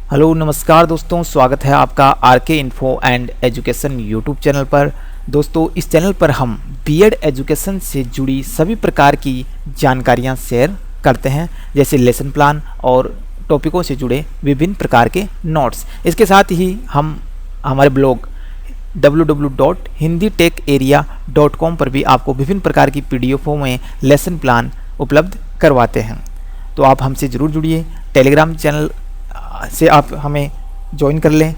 Hello नमस्कार दोस्तों, स्वागत है आपका R K info and education YouTube channel पर। दोस्तों, इस चैनल पर हम बीएड एजुकेशन से जुड़ी सभी प्रकार की जानकारियां शेयर करते हैं, जैसे लेसन प्लान और टॉपिकों से जुड़े विभिन्न प्रकार के नोट्स। इसके साथ ही हम हमारे ब्लॉग www.hinditecharea.com पर भी आपको विभिन्न प्रकार की पीडीएफों में लेसन प्लान उपलब्ध करवाते हैं। तो आप हमसे ज़रूर जुड़िए, टेलीग्राम चैनल से आप हमें ज्वाइन कर लें,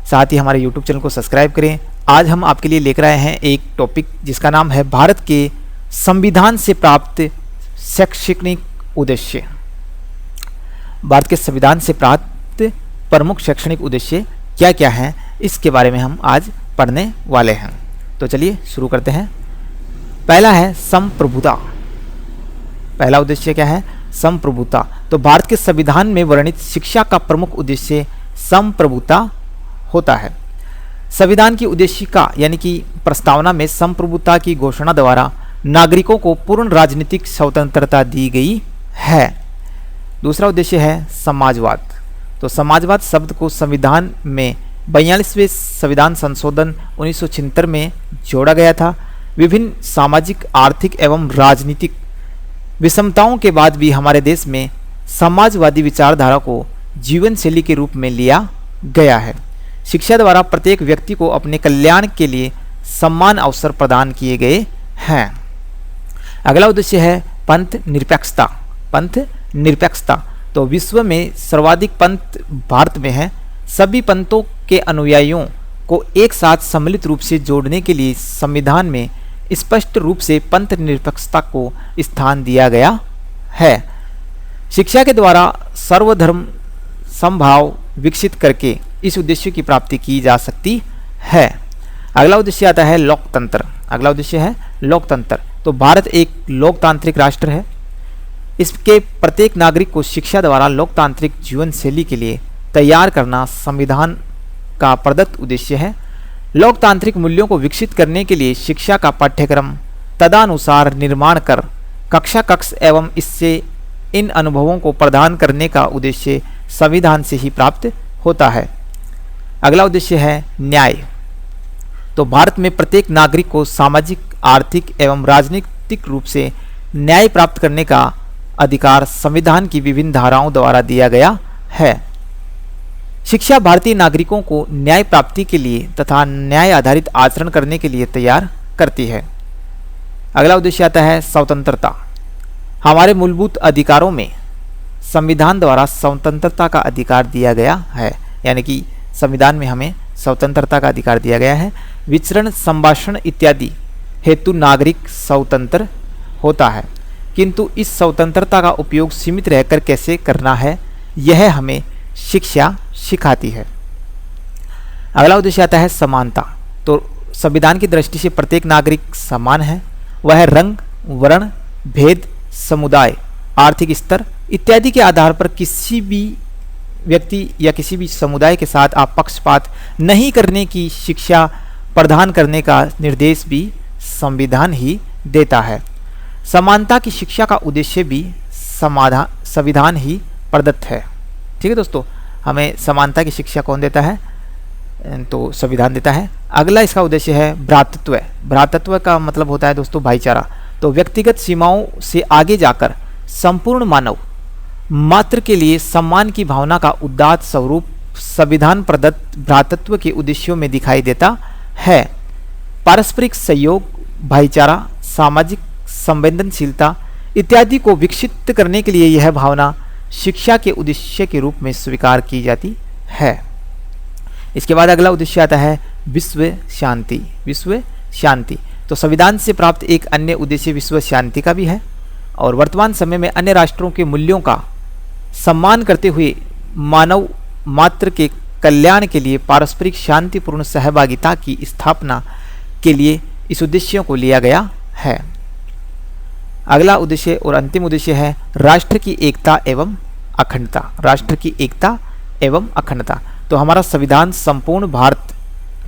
साथ ही हमारे यूट्यूब चैनल को सब्सक्राइब करें। आज हम आपके लिए लेकर आए हैं एक टॉपिक जिसका नाम है भारत के संविधान से प्राप्त शैक्षणिक उद्देश्य। भारत के संविधान से प्राप्त प्रमुख शैक्षणिक उद्देश्य क्या क्या हैं, इसके बारे में हम आज पढ़ने वाले हैं। तो चलिए शुरू करते हैं। पहला है संप्रभुता। पहला उद्देश्य क्या है? संप्रभुता। तो भारत के संविधान में वर्णित शिक्षा का प्रमुख उद्देश्य संप्रभुता होता है। संविधान की उद्देशिका यानी कि प्रस्तावना में संप्रभुता की घोषणा द्वारा नागरिकों को पूर्ण राजनीतिक स्वतंत्रता दी गई है। दूसरा उद्देश्य है समाजवाद। तो समाजवाद शब्द को संविधान में 42वें संविधान संशोधन 1976 में जोड़ा गया था। विभिन्न सामाजिक, आर्थिक एवं राजनीतिक विषमताओं के बाद भी हमारे देश में समाजवादी विचारधारा को जीवन शैली के रूप में लिया गया है। शिक्षा द्वारा प्रत्येक व्यक्ति को अपने कल्याण के लिए समान अवसर प्रदान किए गए हैं। अगला उद्देश्य है पंथ निरपेक्षता। पंथ निरपेक्षता। तो विश्व में सर्वाधिक पंथ भारत में है। सभी पंथों के अनुयायियों को एक साथ सम्मिलित रूप से जोड़ने के लिए संविधान में स्पष्ट रूप से पंथ निरपेक्षता को स्थान दिया गया है। शिक्षा के द्वारा सर्वधर्म समभाव विकसित करके इस उद्देश्य की प्राप्ति की जा सकती है। अगला उद्देश्य आता है लोकतंत्र। अगला उद्देश्य है लोकतंत्र। तो भारत एक लोकतांत्रिक राष्ट्र है। इसके प्रत्येक नागरिक को शिक्षा द्वारा लोकतांत्रिक जीवन शैली के लिए तैयार करना संविधान का प्रदत्त उद्देश्य है। लोकतांत्रिक मूल्यों को विकसित करने के लिए शिक्षा का पाठ्यक्रम तदनुसार निर्माण कर कक्षा कक्ष एवं इससे इन अनुभवों को प्रदान करने का उद्देश्य संविधान से ही प्राप्त होता है। अगला उद्देश्य है न्याय। तो भारत में प्रत्येक नागरिक को सामाजिक, आर्थिक एवं राजनीतिक रूप से न्याय प्राप्त करने का अधिकार संविधान की विभिन्न धाराओं द्वारा दिया गया है। शिक्षा भारतीय नागरिकों को न्याय प्राप्ति के लिए तथा न्याय आधारित आचरण करने के लिए तैयार करती है। अगला उद्देश्य आता है स्वतंत्रता। हमारे मूलभूत अधिकारों में संविधान द्वारा स्वतंत्रता का अधिकार दिया गया है, यानी कि संविधान में हमें स्वतंत्रता का अधिकार दिया गया है। विचरण, संभाषण इत्यादि हेतु नागरिक स्वतंत्र होता है, किंतु इस स्वतंत्रता का उपयोग सीमित रहकर कैसे करना है, यह हमें शिक्षा सिखाती है। अगला उद्देश्य आता है समानता। तो संविधान की दृष्टि से प्रत्येक नागरिक समान है। वह रंग, वर्ण, भेद, समुदाय, आर्थिक स्तर इत्यादि के आधार पर किसी भी व्यक्ति या किसी भी समुदाय के साथ आप पक्षपात नहीं करने की शिक्षा प्रदान करने का निर्देश भी संविधान ही देता है। समानता की शिक्षा का उद्देश्य भी संविधान ही प्रदत्त है। ठीक है दोस्तों, हमें समानता की शिक्षा कौन देता है? तो संविधान देता है। अगला इसका उद्देश्य है भ्रातृत्व। भ्रातृत्व का मतलब होता है दोस्तों भाईचारा। तो व्यक्तिगत सीमाओं से आगे जाकर संपूर्ण मानव मात्र के लिए सम्मान की भावना का उदात्त स्वरूप संविधान प्रदत्त भ्रातृत्व के उद्देश्यों में दिखाई देता है। पारस्परिक सहयोग, भाईचारा, सामाजिक संवेदनशीलता इत्यादि को विकसित करने के लिए यह भावना शिक्षा के उद्देश्य के रूप में स्वीकार की जाती है। इसके बाद अगला उद्देश्य आता है विश्व शांति। विश्व शांति। तो संविधान से प्राप्त एक अन्य उद्देश्य विश्व शांति का भी है, और वर्तमान समय में अन्य राष्ट्रों के मूल्यों का सम्मान करते हुए मानव मात्र के कल्याण के लिए पारस्परिक शांतिपूर्ण सहभागिता की स्थापना के लिए इस उद्देश्यों को लिया गया है। अगला उद्देश्य और अंतिम उद्देश्य है राष्ट्र की एकता एवं अखंडता। राष्ट्र की एकता एवं अखंडता। तो हमारा संविधान संपूर्ण भारत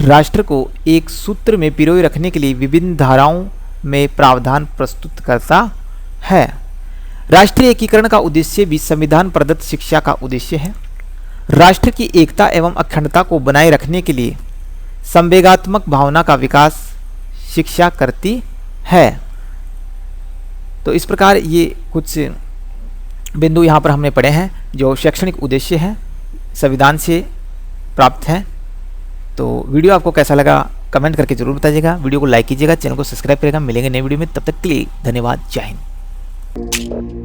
राष्ट्र को एक सूत्र में पिरोए रखने के लिए विभिन्न धाराओं में प्रावधान प्रस्तुत करता है। राष्ट्रीय एकीकरण का उद्देश्य भी संविधान प्रदत्त शिक्षा का उद्देश्य है। राष्ट्र की एकता एवं अखंडता को बनाए रखने के लिए संवेगात्मक भावना का विकास शिक्षा करती है। तो इस प्रकार ये कुछ बिंदु यहाँ पर हमने पढ़े हैं जो शैक्षणिक उद्देश्य है, संविधान से प्राप्त हैं। तो वीडियो आपको कैसा लगा कमेंट करके जरूर बताइएगा, वीडियो को लाइक कीजिएगा, चैनल को सब्सक्राइब करेगा। मिलेंगे नए वीडियो में, तब तक के लिए धन्यवाद, जय हिंद।